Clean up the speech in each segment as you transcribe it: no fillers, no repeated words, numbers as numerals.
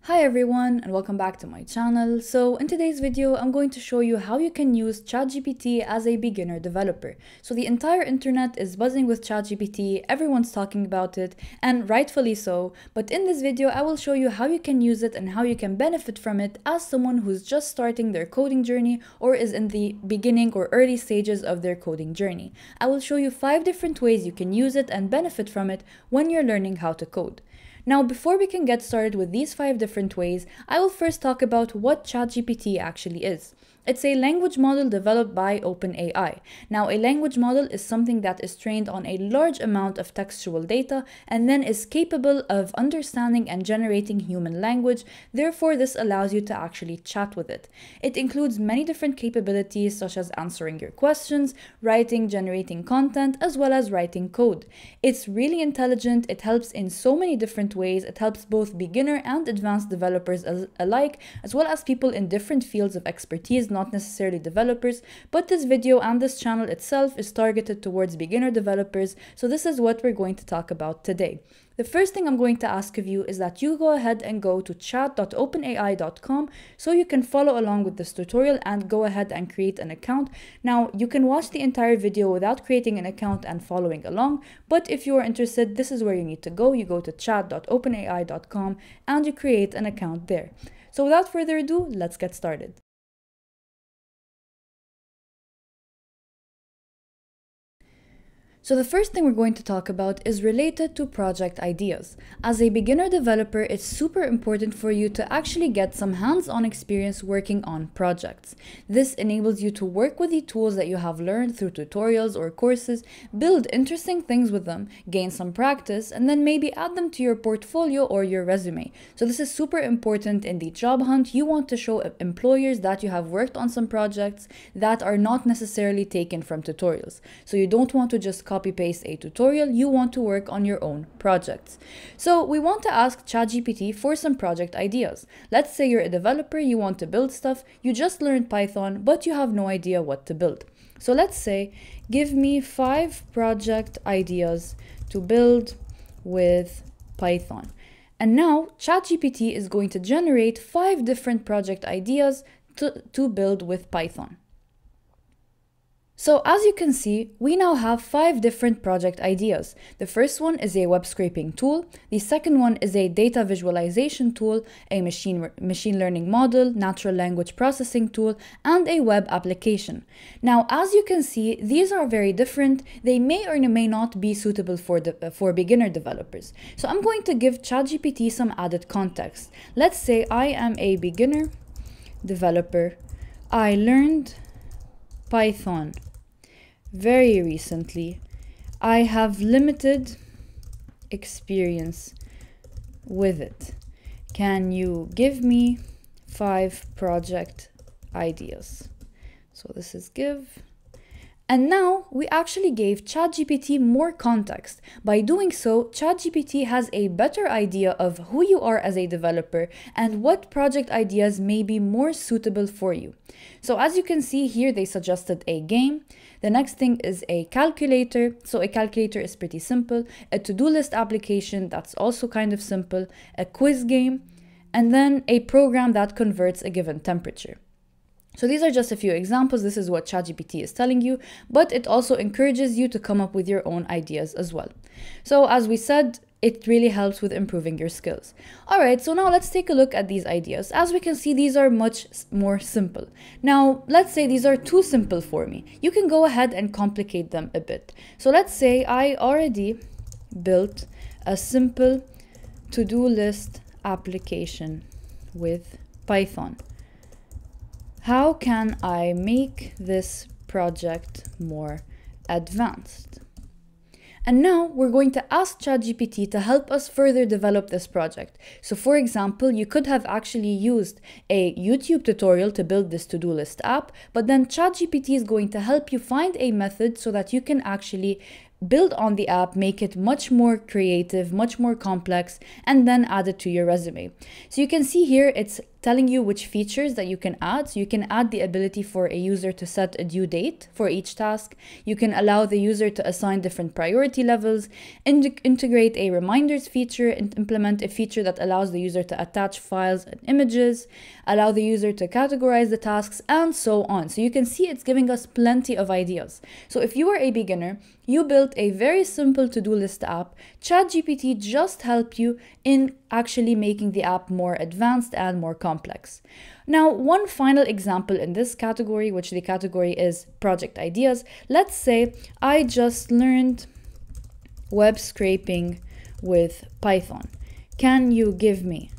Hi everyone and welcome back to my channel. So in today's video, I'm going to show you how you can use ChatGPT as a beginner developer. So the entire internet is buzzing with ChatGPT, everyone's talking about it, and rightfully so. But in this video, I will show you how you can use it and how you can benefit from it as someone who's just starting their coding journey or is in the beginning or early stages of their coding journey. I will show you 5 different ways you can use it and benefit from it when you're learning how to code. Now, before we can get started with these 5 different ways, I will first talk about what ChatGPT actually is. It's a language model developed by OpenAI. Now, a language model is something that is trained on a large amount of textual data and then is capable of understanding and generating human language. Therefore, this allows you to actually chat with it. It includes many different capabilities such as answering your questions, writing, generating content, as well as writing code. It's really intelligent. It helps in so many different ways. It helps both beginner and advanced developers alike, as well as people in different fields of expertise, not necessarily developers, but this video and this channel itself is targeted towards beginner developers, so this is what we're going to talk about today. The first thing I'm going to ask of you is that you go ahead and go to chat.openai.com so you can follow along with this tutorial and go ahead and create an account. Now, you can watch the entire video without creating an account and following along, but if you are interested, this is where you need to go. You go to chat.openai.com and you create an account there. So without further ado, let's get started. So the first thing we're going to talk about is related to project ideas. As a beginner developer, it's super important for you to actually get some hands-on experience working on projects. This enables you to work with the tools that you have learned through tutorials or courses, build interesting things with them, gain some practice, and then maybe add them to your portfolio or your resume. So this is super important in the job hunt. You want to show employers that you have worked on some projects that are not necessarily taken from tutorials. So you don't want to just copy-paste a tutorial, you want to work on your own projects. So we want to ask ChatGPT for some project ideas. Let's say you're a developer, you want to build stuff, you just learned Python, but you have no idea what to build. So let's say, give me 5 project ideas to build with Python. And now ChatGPT is going to generate 5 different project ideas to build with Python. So as you can see, we now have 5 different project ideas. The first one is a web scraping tool. The second one is a data visualization tool, a machine learning model, natural language processing tool, and a web application. Now, as you can see, these are very different. They may or may not be suitable for beginner developers. So I'm going to give ChatGPT some added context. Let's say I am a beginner developer. I learned Python very recently. I have limited experience with it. Can you give me 5 project ideas? So this is give. And now we actually gave ChatGPT more context. By doing so, ChatGPT has a better idea of who you are as a developer and what project ideas may be more suitable for you. So as you can see here, they suggested a game. The next thing is a calculator. So a calculator is pretty simple. A to-do list application, that's also kind of simple. A quiz game, and then a program that converts a given temperature. So these are just a few examples. This is what ChatGPT is telling you, but it also encourages you to come up with your own ideas as well. So as we said, it really helps with improving your skills. All right, so now let's take a look at these ideas. As we can see, these are much more simple. Now, let's say these are too simple for me. You can go ahead and complicate them a bit. So let's say I already built a simple to-do list application with Python. How can I make this project more advanced? And now we're going to ask ChatGPT to help us further develop this project. So for example, you could have actually used a YouTube tutorial to build this to-do list app, but then ChatGPT is going to help you find a method so that you can actually build on the app, make it much more creative, much more complex, and then add it to your resume. So you can see here, it's telling you which features that you can add. So you can add the ability for a user to set a due date for each task. You can allow the user to assign different priority levels, integrate a reminders feature, and implement a feature that allows the user to attach files and images, allow the user to categorize the tasks, and so on. So you can see it's giving us plenty of ideas. So if you are a beginner, you built a very simple to-do list app, ChatGPT just helped you in actually making the app more advanced and more complex. Now, one final example in this category, which the category is project ideas. Let's say I just learned web scraping with Python. Can you give me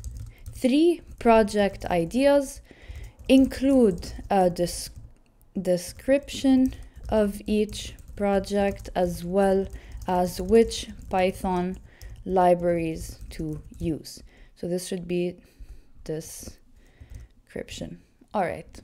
3 project ideas, include a description of each project as well as which Python libraries to use? So this should be description. All right.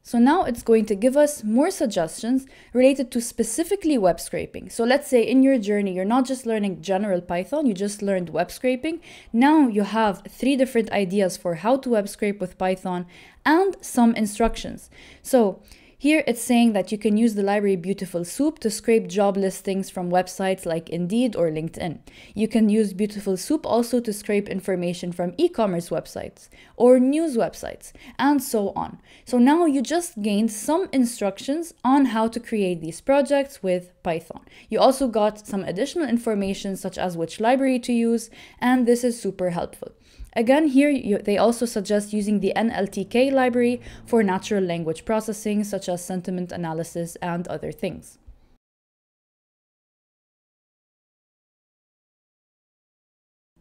So now it's going to give us more suggestions related to specifically web scraping. So let's say in your journey, you're not just learning general Python, you just learned web scraping. Now you have 3 different ideas for how to web scrape with Python and some instructions. So here it's saying that you can use the library Beautiful Soup to scrape job listings from websites like Indeed or LinkedIn. You can use Beautiful Soup also to scrape information from e-commerce websites or news websites, and so on. So now you just gained some instructions on how to create these projects with Python. You also got some additional information such as which library to use, and this is super helpful. Again, here they also suggest using the NLTK library for natural language processing, such as sentiment analysis and other things.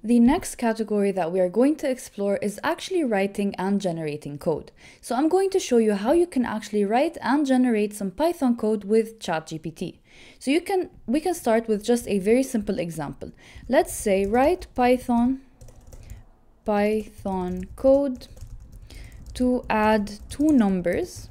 The next category that we are going to explore is actually writing and generating code. So I'm going to show you how you can actually write and generate some Python code with ChatGPT. So we can start with just a very simple example. Let's say write Python code to add 2 numbers,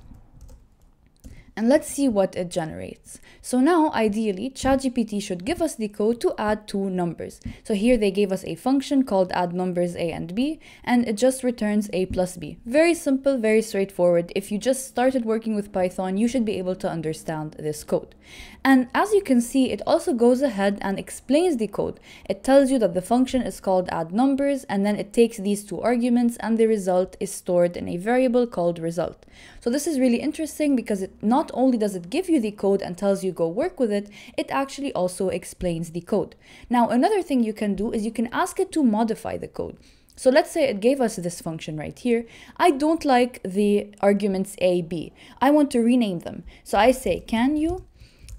and let's see what it generates. So now ideally ChatGPT should give us the code to add 2 numbers. So here they gave us a function called add numbers a and b, and it just returns a plus b. Very simple, very straightforward. If you just started working with Python, you should be able to understand this code. And as you can see, it also goes ahead and explains the code. It tells you that the function is called add numbers, and then it takes these 2 arguments and the result is stored in a variable called result. So this is really interesting because it not only does it give you the code and tells you go work with it, it actually also explains the code. Now, another thing you can do is you can ask it to modify the code. So let's say it gave us this function right here. I don't like the arguments a, b. I want to rename them. So I say, can you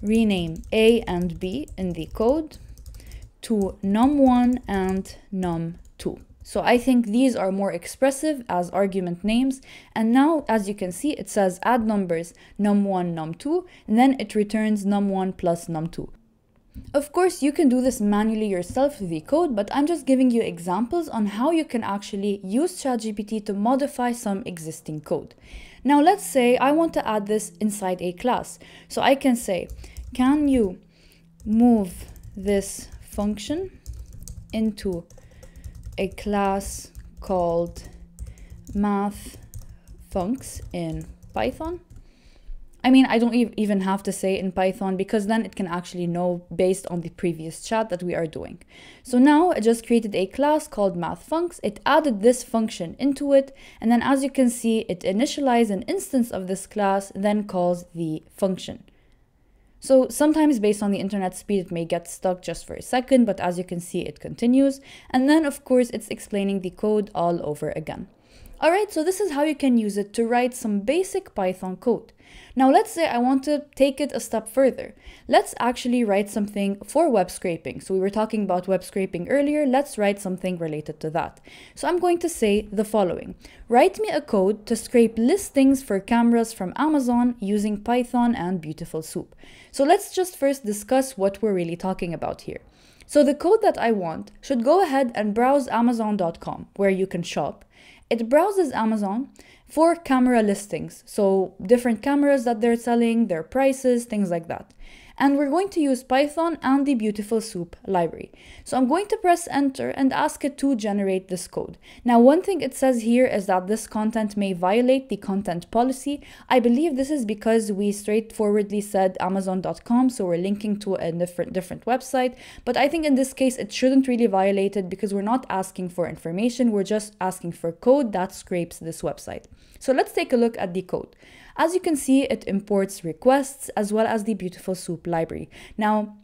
rename a and b in the code to num1 and num2? So I think these are more expressive as argument names. And now, as you can see, it says add numbers num1, num2, and then it returns num1 plus num2. Of course, you can do this manually yourself with the code, but I'm just giving you examples on how you can actually use ChatGPT to modify some existing code. Now, let's say I want to add this inside a class. So I can say, can you move this function into a class called mathfuncs in Python? I mean, I don't even have to say in Python because then it can actually know based on the previous chat that we are doing. So now I just created a class called mathfuncs. It added this function into it. And then as you can see, it initialized an instance of this class, then calls the function. So sometimes based on the internet speed, it may get stuck just for a second, but as you can see, it continues. And then of course, it's explaining the code all over again. All right, so this is how you can use it to write some basic Python code. Now let's say I want to take it a step further. Let's actually write something for web scraping. So we were talking about web scraping earlier. Let's write something related to that. So I'm going to say the following. Write me a code to scrape listings for cameras from Amazon using Python and Beautiful Soup. So let's just first discuss what we're really talking about here. So the code that I want should go ahead and browse Amazon.com, where you can shop. It browses Amazon for camera listings, so different cameras that they're selling, their prices, things like that. And we're going to use Python and the Beautiful Soup library. So I'm going to press enter and ask it to generate this code. Now, one thing it says here is that this content may violate the content policy. I believe this is because we straightforwardly said Amazon.com, so we're linking to a different website. But I think in this case, it shouldn't really violate it because we're not asking for information. We're just asking for code that scrapes this website. So let's take a look at the code. As you can see, it imports requests as well as the Beautiful Soup library. Now,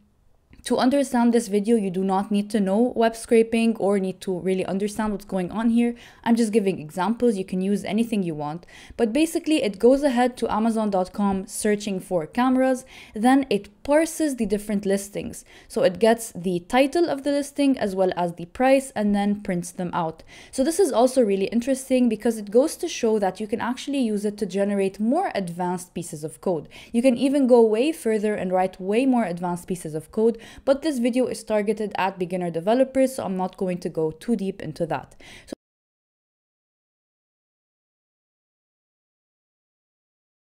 to understand this video, you do not need to know web scraping or need to really understand what's going on here. I'm just giving examples. You can use anything you want. But basically, it goes ahead to Amazon.com searching for cameras. Then it parses the different listings. So it gets the title of the listing as well as the price and then prints them out. So this is also really interesting because it goes to show that you can actually use it to generate more advanced pieces of code. You can even go way further and write way more advanced pieces of code. But this video is targeted at beginner developers, so I'm not going to go too deep into that.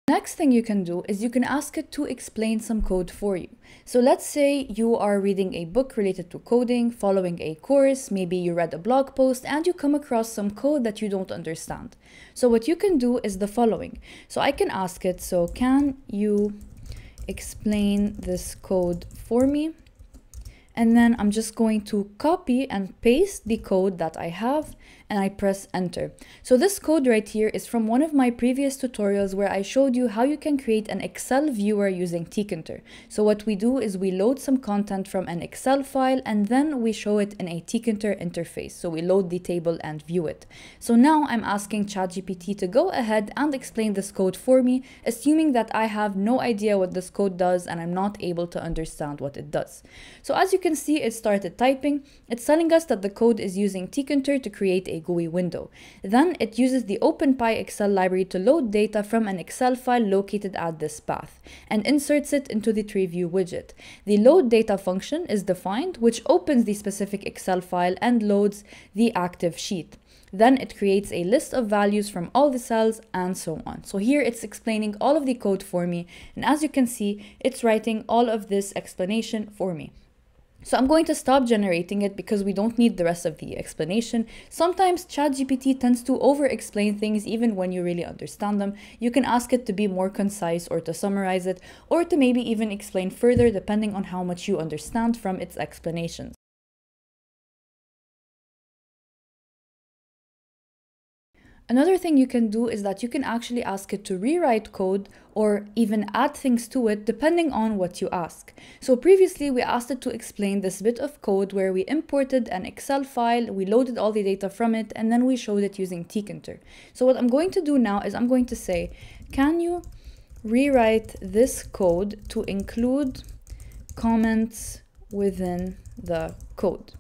Next thing you can do is you can ask it to explain some code for you. So let's say you are reading a book related to coding, following a course, maybe you read a blog post and you come across some code that you don't understand. So what you can do is the following. So I can ask it, so can you explain this code for me? And then I'm just going to copy and paste the code that I have and I press enter. So this code right here is from one of my previous tutorials where I showed you how you can create an Excel viewer using Tkinter. So what we do is we load some content from an Excel file and then we show it in a Tkinter interface. So we load the table and view it. So now I'm asking ChatGPT to go ahead and explain this code for me, assuming that I have no idea what this code does and I'm not able to understand what it does. So as you can see, it started typing. It's telling us that the code is using Tkinter to create a GUI window. Then it uses the OpenPy Excel library to load data from an Excel file located at this path and inserts it into the TreeView widget. The load data function is defined, which opens the specific Excel file and loads the active sheet. Then it creates a list of values from all the cells and so on. So here it's explaining all of the code for me. And as you can see, it's writing all of this explanation for me. So I'm going to stop generating it because we don't need the rest of the explanation. Sometimes ChatGPT tends to over-explain things even when you really understand them. You can ask it to be more concise or to summarize it or to maybe even explain further depending on how much you understand from its explanations. Another thing you can do is that you can actually ask it to rewrite code or even add things to it depending on what you ask. So previously we asked it to explain this bit of code where we imported an Excel file, we loaded all the data from it, and then we showed it using Tkinter. So what I'm going to do now is I'm going to say, can you rewrite this code to include comments within the code?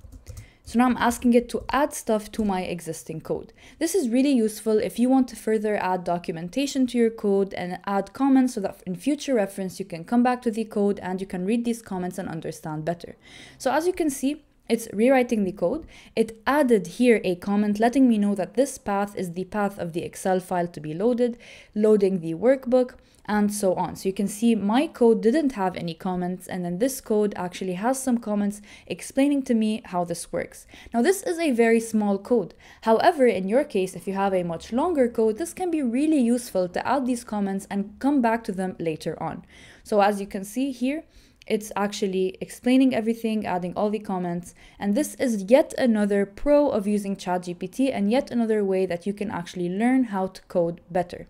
So now I'm asking it to add stuff to my existing code. This is really useful if you want to further add documentation to your code and add comments so that in future reference you can come back to the code and you can read these comments and understand better. So as you can see, it's rewriting the code. It added here a comment letting me know that this path is the path of the Excel file to be loaded, loading the workbook, and so on. So you can see my code didn't have any comments, and then this code actually has some comments explaining to me how this works. Now this is a very small code. However, in your case, if you have a much longer code, this can be really useful to add these comments and come back to them later on. So as you can see here, it's actually explaining everything, adding all the comments, and this is yet another pro of using ChatGPT and yet another way that you can actually learn how to code better.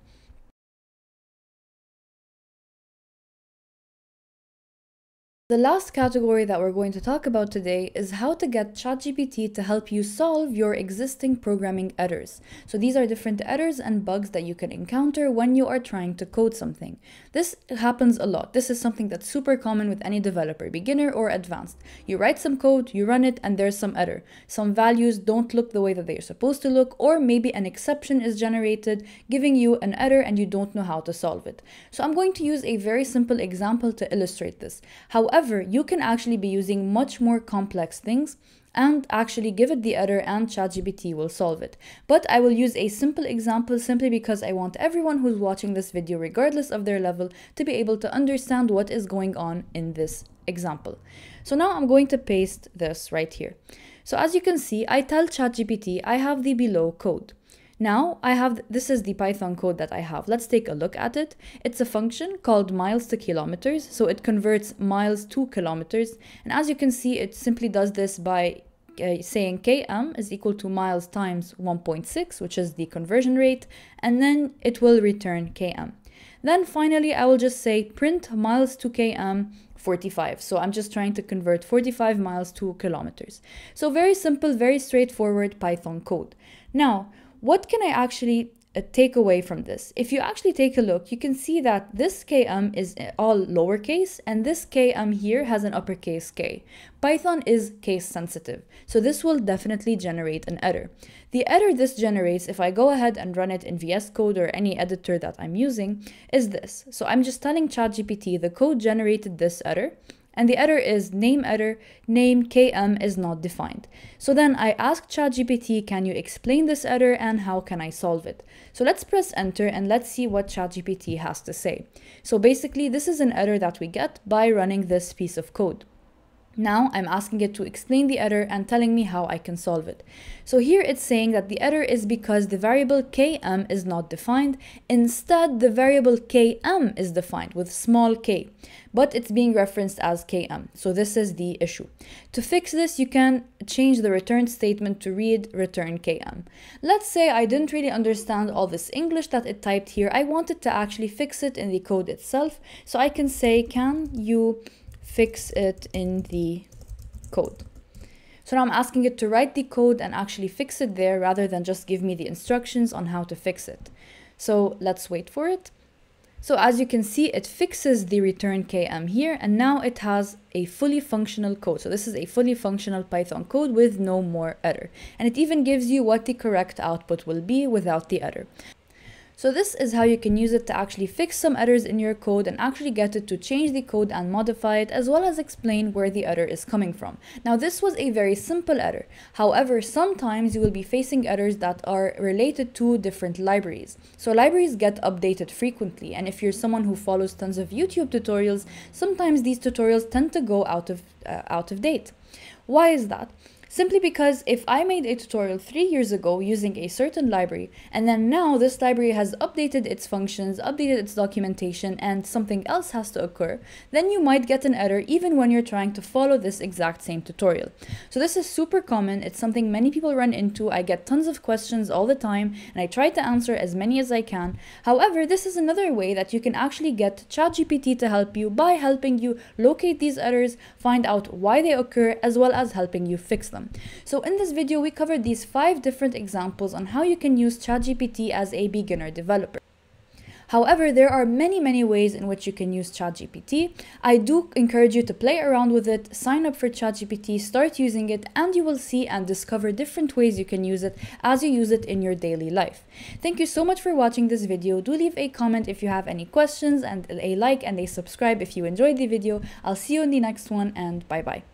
The last category that we're going to talk about today is how to get ChatGPT to help you solve your existing programming errors. So these are different errors and bugs that you can encounter when you are trying to code something. This happens a lot. This is something that's super common with any developer, beginner or advanced. You write some code, you run it, and there's some error. Some values don't look the way that they're supposed to look, or maybe an exception is generated, giving you an error and you don't know how to solve it. So I'm going to use a very simple example to illustrate this. However, you can actually be using much more complex things and actually give it the error and ChatGPT will solve it. But I will use a simple example simply because I want everyone who's watching this video, regardless of their level, to be able to understand what is going on in this example. So now I'm going to paste this right here. So as you can see, I tell ChatGPT I have the below code. Now this is the Python code that I have. Let's take a look at it. It's a function called miles to kilometers. So it converts miles to kilometers. And as you can see, it simply does this by saying km is equal to miles times 1.6, which is the conversion rate. And then it will return km. Then finally, I will just say print miles to km 45. So I'm just trying to convert 45 miles to kilometers. So very simple, very straightforward Python code. Now, what can I actually take away from this? If you actually take a look, you can see that this km is all lowercase and this km here has an uppercase k. Python is case sensitive, so this will definitely generate an error. The error this generates, if I go ahead and run it in VS Code or any editor that I'm using, is this. So I'm just telling ChatGPT the code generated this error. And the error is name error, name km is not defined. So then I ask ChatGPT, can you explain this error and how can I solve it? So let's press enter and let's see what ChatGPT has to say. So basically this is an error that we get by running this piece of code. Now I'm asking it to explain the error and telling me how I can solve it. So here it's saying that the error is because the variable km is not defined. Instead, the variable km is defined with small k, but it's being referenced as km. So this is the issue. To fix this, you can change the return statement to read return km. Let's say I didn't really understand all this English that it typed here. I wanted to actually fix it in the code itself. So I can say, can you fix it in the code? So now I'm asking it to write the code and actually fix it there rather than just give me the instructions on how to fix it. So let's wait for it. So as you can see, it fixes the return km here, and now it has a fully functional code. So this is a fully functional Python code with no more error. And it even gives you what the correct output will be without the error. So this is how you can use it to actually fix some errors in your code and actually get it to change the code and modify it, as well as explain where the error is coming from. Now this was a very simple error. However, sometimes you will be facing errors that are related to different libraries. So libraries get updated frequently, and if you're someone who follows tons of YouTube tutorials, sometimes these tutorials tend to go out of date. Why is that? Simply because if I made a tutorial 3 years ago using a certain library, and then now this library has updated its functions, updated its documentation, and something else has to occur, then you might get an error even when you're trying to follow this exact same tutorial. So this is super common. It's something many people run into. I get tons of questions all the time, and I try to answer as many as I can. However, this is another way that you can actually get ChatGPT to help you by helping you locate these errors, find out why they occur, as well as helping you fix them. So in this video, we covered these 5 different examples on how you can use ChatGPT as a beginner developer. However, there are many ways in which you can use ChatGPT. I do encourage you to play around with it, sign up for ChatGPT, start using it, and you will see and discover different ways you can use it as you use it in your daily life. Thank you so much for watching this video. Do leave a comment if you have any questions, and a like and a subscribe if you enjoyed the video. I'll see you in the next one, and bye bye.